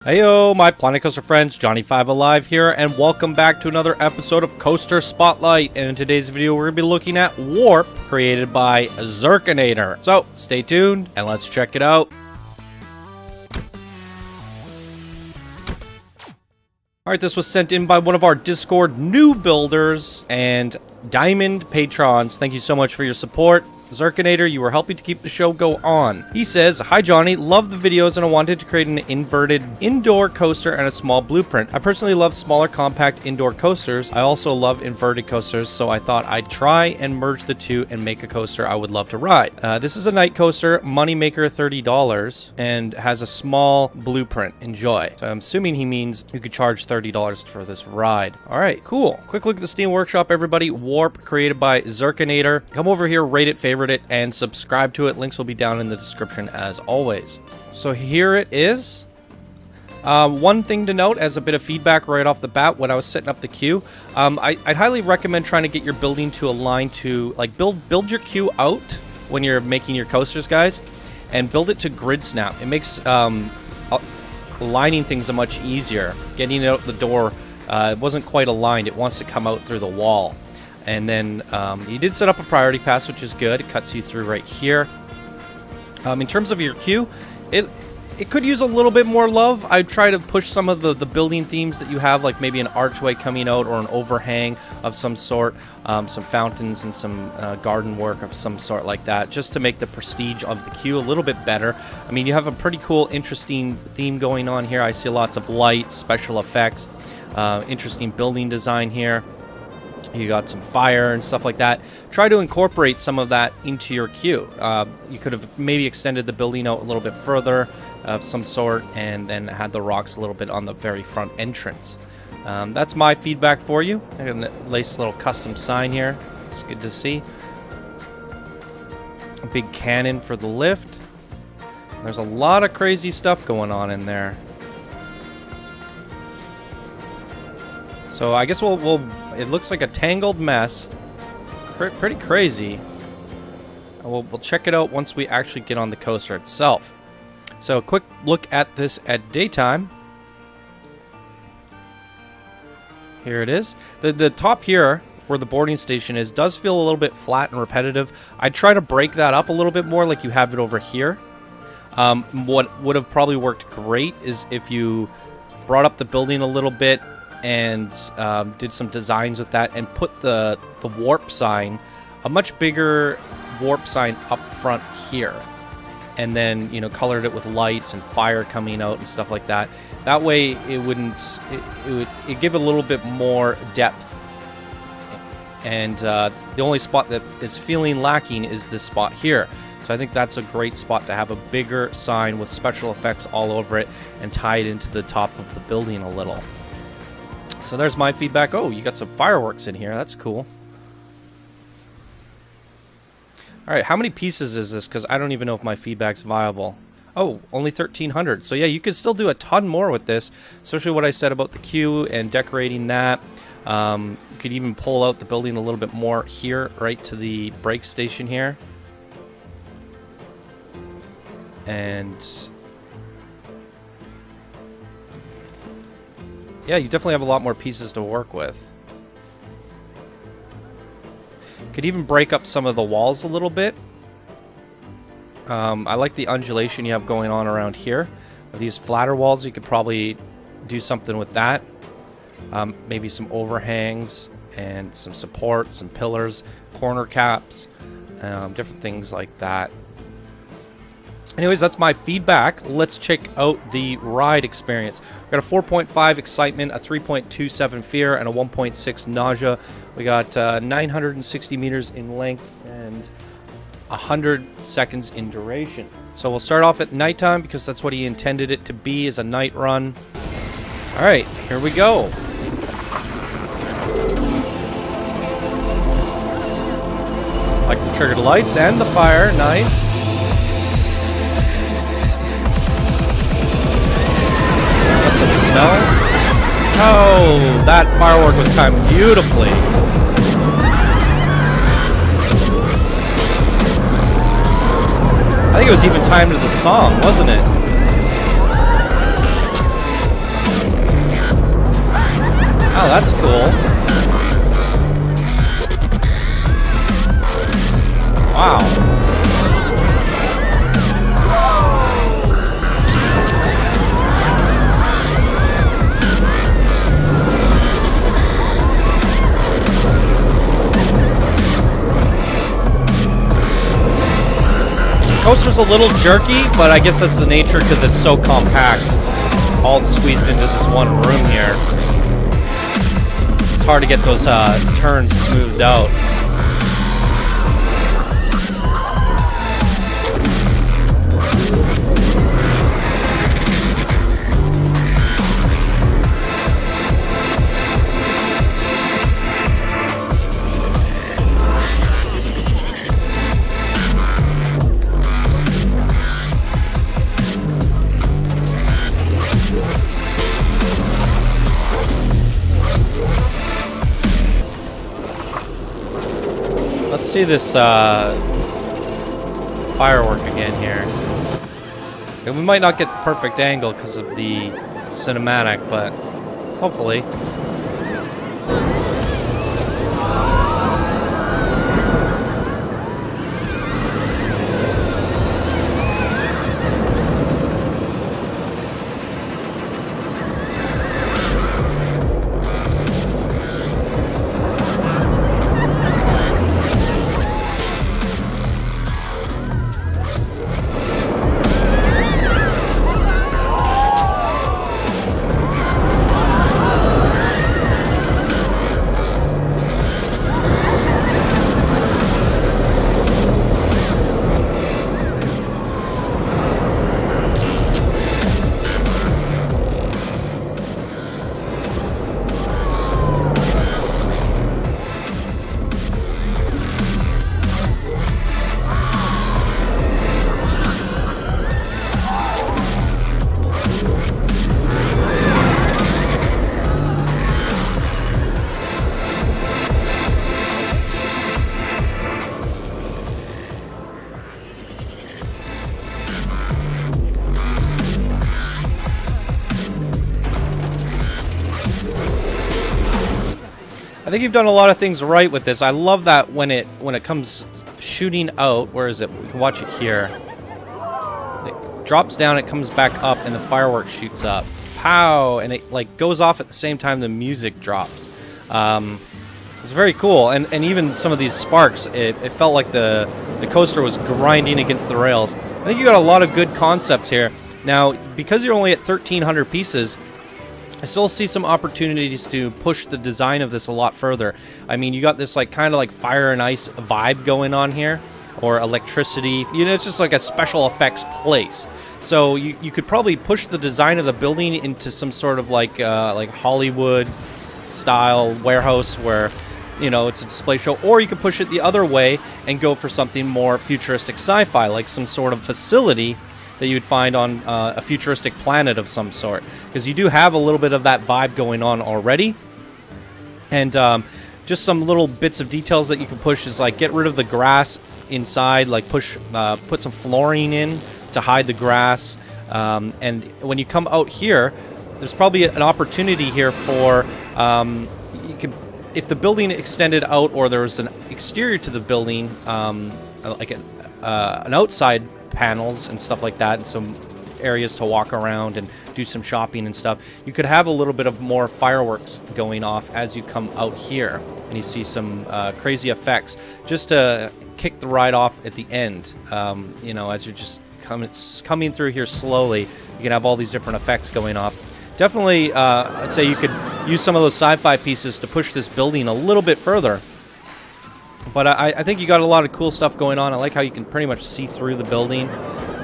Heyo, my Planet Coaster friends, Johnny5 Alive here, and welcome back to another episode of Coaster Spotlight. And in today's video, we're going to be looking at Warp, created by Zerkinator. So, stay tuned, and let's check it out. Alright, this was sent in by one of our Discord new builders and Diamond patrons. Thank you so much for your support. Zerkinator, you were helping to keep the show go on. He says, "Hi Johnny, love the videos and I wanted to create an inverted indoor coaster and a small blueprint. I personally love smaller compact indoor coasters. I also love inverted coasters, so I thought I'd try and merge the two and make a coaster I would love to ride. This is a night coaster, moneymaker $30, and has a small blueprint. Enjoy." So I'm assuming he means you could charge $30 for this ride. Alright, cool. Quick look at the Steam Workshop, everybody. Warp, created by Zerkinator. Come over here, rate it, favorite it, and subscribe to it. Links will be down in the description as always. So here it is. One thing to note as a bit of feedback right off the bat when I was setting up the queue, I'd highly recommend trying to get your building to align to, like, build your queue out when you're making your coasters, guys, and build it to grid snap. It makes aligning things much easier. Getting it out the door, it wasn't quite aligned. It wants to come out through the wall. And then you did set up a priority pass, which is good. It cuts you through right here. In terms of your queue, it could use a little bit more love. I'd try to push some of the building themes that you have, like maybe an archway coming out or an overhang of some sort, some fountains and some garden work of some sort like that, just to make the prestige of the queue a little bit better. I mean, you have a pretty cool, interesting theme going on here. I see lots of lights, special effects, interesting building design here. You got some fire and stuff like that. Try to incorporate some of that into your queue. You could have maybe extended the building out a little bit further of some sort, and then had the rocks a little bit on the very front entrance. That's my feedback for you. I got a nice little custom sign here. It's good to see. A big cannon for the lift. There's a lot of crazy stuff going on in there. So I guess we'll it looks like a tangled mess. Pretty crazy. We'll check it out once we actually get on the coaster itself. So a quick look at this at daytime. Here it is. The top here, where the boarding station is, does feel a little bit flat and repetitive. I'd try to break that up a little bit more like you have it over here. What would have probably worked great is if you brought up the building a little bit and did some designs with that and put the warp sign, a much bigger warp sign up front here, and then, you know, colored it with lights and fire coming out and stuff like that. That way it would give a little bit more depth. And the only spot that is feeling lacking is this spot here. So I think that's a great spot to have a bigger sign with special effects all over it and tie it into the top of the building a little. So there's my feedback. Oh, you got some fireworks in here. That's cool. Alright, how many pieces is this? Because I don't even know if my feedback's viable. Oh, only 1,300. So yeah, you could still do a ton more with this, especially what I said about the queue and decorating that. You could even pull out the building a little bit more here, right to the brake station here. And yeah, you definitely have a lot more pieces to work with. Could even break up some of the walls a little bit. I like the undulation you have going on around here. With these flatter walls, you could probably do something with that. Maybe some overhangs and some supports, some pillars, corner caps, different things like that. Anyways, that's my feedback. Let's check out the ride experience. We got a 4.5 excitement, a 3.27 fear, and a 1.6 nausea. We got 960 meters in length and 100 seconds in duration. So we'll start off at nighttime because that's what he intended it to be, as a night run. All right, here we go. Like the triggered lights and the fire, nice. Oh, that firework was timed beautifully. I think it was even timed to the song, wasn't it? that's cool. Wow. Coaster's a little jerky, but I guess that's the nature because it's so compact. All squeezed into this one room here. It's hard to get those turns smoothed out. Let's see this firework again here. And we might not get the perfect angle because of the cinematic, but hopefully. I think you've done a lot of things right with this. I love that when it comes shooting out, where is it? We can watch it here. It drops down, it comes back up, and the firework shoots up. Pow! And it like goes off at the same time the music drops. It's very cool, and even some of these sparks, it felt like the coaster was grinding against the rails. I think you got a lot of good concepts here. Now, because you're only at 1,300 pieces, I still see some opportunities to push the design of this a lot further. I mean, you got this like kind of like fire and ice vibe going on here, or electricity. You know, it's just like a special effects place. So you could probably push the design of the building into some sort of like Hollywood style warehouse where, you know, it's a display show, or you could push it the other way and go for something more futuristic sci-fi, like some sort of facility that you would find on a futuristic planet of some sort, because you do have a little bit of that vibe going on already. And just some little bits of details that you can push is like get rid of the grass inside, like put some flooring in to hide the grass. And when you come out here, there's probably an opportunity here for you could, if the building extended out, or there was an exterior to the building, like an outside panels and stuff like that, and some areas to walk around and do some shopping and stuff, you could have a little bit of more fireworks going off as you come out here, and you see some crazy effects just to kick the ride off at the end. You know, as you're just coming through here slowly, you can have all these different effects going off. Definitely, I'd say you could use some of those sci-fi pieces to push this building a little bit further. But I think you got a lot of cool stuff going on. I like how you can pretty much see through the building,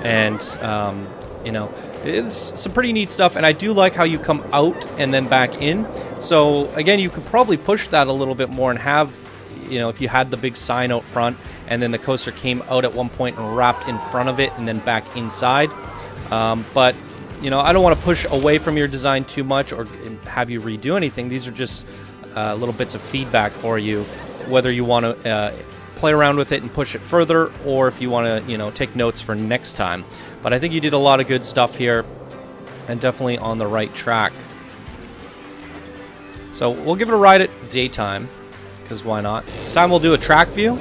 and you know, it's some pretty neat stuff. And I do like how you come out and then back in. So again, you could probably push that a little bit more and have, you know, if you had the big sign out front and then the coaster came out at one point and wrapped in front of it and then back inside. But you know, I don't want to push away from your design too much or have you redo anything. These are just little bits of feedback for you, whether you want to play around with it and push it further, or if you want to, you know, take notes for next time. But I think you did a lot of good stuff here, and definitely on the right track. So we'll give it a ride at daytime, because why not? This time we'll do a track view.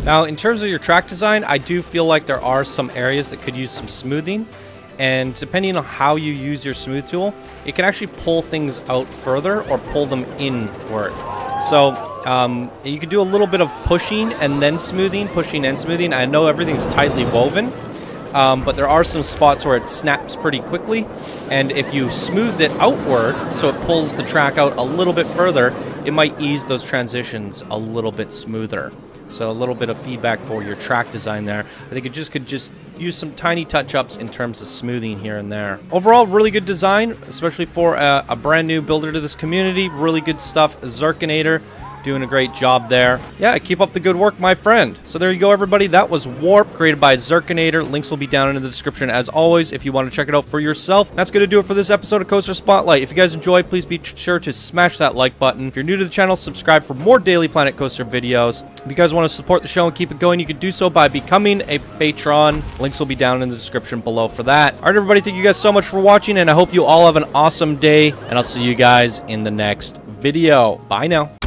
Now, in terms of your track design, I do feel like there are some areas that could use some smoothing. And depending on how you use your smooth tool, it can actually pull things out further or pull them inward. So you could do a little bit of pushing and then smoothing, pushing and smoothing. I know everything's tightly woven, but there are some spots where it snaps pretty quickly. And if you smooth it outward, so it pulls the track out a little bit further, it might ease those transitions a little bit smoother. So a little bit of feedback for your track design there. I think it could just use some tiny touch-ups in terms of smoothing here and there. Overall, really good design, especially for a brand new builder to this community. Really good stuff. Zerkinator doing a great job there. Yeah, keep up the good work, my friend. So there you go, everybody. That was Warp, created by Zerkinator. Links will be down in the description, as always, if you want to check it out for yourself. That's going to do it for this episode of Coaster Spotlight. If you guys enjoyed, please be sure to smash that like button. If you're new to the channel, subscribe for more daily Planet Coaster videos. If you guys want to support the show and keep it going, you can do so by becoming a patron. Links will be down in the description below for that. All right, everybody, thank you guys so much for watching, and I hope you all have an awesome day, and I'll see you guys in the next video. Bye now.